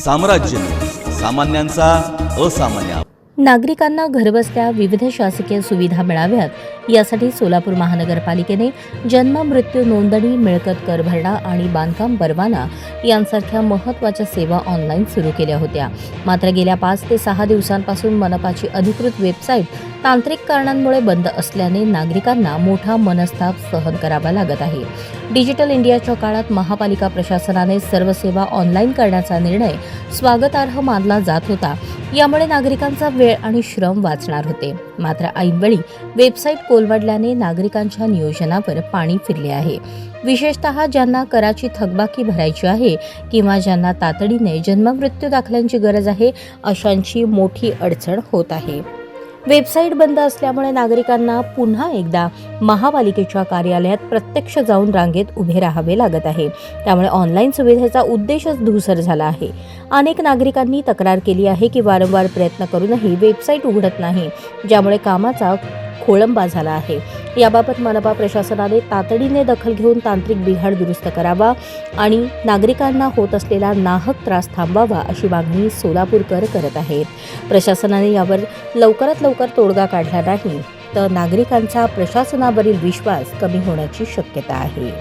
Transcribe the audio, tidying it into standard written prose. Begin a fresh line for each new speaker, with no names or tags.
साम्राज्य, सामान्यांचा असामान्य।
नागरिकांना घरबसल्या विविध शासकीय सुविधा मिळाव्यात यासाठी सोलापूर महानगरपालिकेने जन्म मृत्यू नोंदणी, मिळकत कर भरणा आणि बांधकाम परवाना यांसारख्या महत्त्वाच्या सेवा ऑनलाईन सुरू केल्या होत्या। मात्र गेल्या 5 ते 6 दिवसांपासून मनपाची अधिकृत वेबसाईट तांत्रिक कारणांमुळे बंद असल्याने नागरिकांना मोठा मनस्ताप सहन करावा लागत आहे। डिजिटल इंडियाच्या काळात महापालिका प्रशासनाने सर्व सेवा ऑनलाईन करण्याचा निर्णय स्वागतार्ह मानला जात होता। यामुळे नागरिकांचा वेळ आणि श्रम वाचणार होते। मात्र ऐनवेळी वेबसाईट कोलमडल्याने नागरिकांच्या नियोजनावर पाणी फिरले आहे। विशेषतः ज्यांना कराची थकबाकी भरायची आहे किंवा ज्यांना तातडीने जन्ममृत्यू दाखल्यांची गरज आहे अशांची मोठी अडचण होत आहे। वेबसाईट बंद असल्यामुळे नागरिकांना पुन्हा एकदा महापालिकेच्या कार्यालयात प्रत्यक्ष जाऊन रांगेत उभे राहावे लागत आहे। त्यामुळे ऑनलाईन सुविधेचा उद्देशच धूसर झाला आहे। अनेक नागरिकांनी तक्रार केली आहे की वारंवार प्रयत्न करूनही वेबसाईट उघडत नाही, ज्यामुळे कामाचा खोळंबा झाला आहे। याबाबत मनपा प्रशासनाने तातडीने दखल घेऊन तांत्रिक बिघाड दुरुस्त करावा आणि नागरिकांना होत असलेला नाहक त्रास थांबवावा अशी मागणी सोलापूरकर करत आहेत। प्रशासनाने यावर लवकरात लवकर तोडगा काढला नाही तर नागरिकांचा प्रशासनावरील विश्वास कमी होण्याची शक्यता आहे।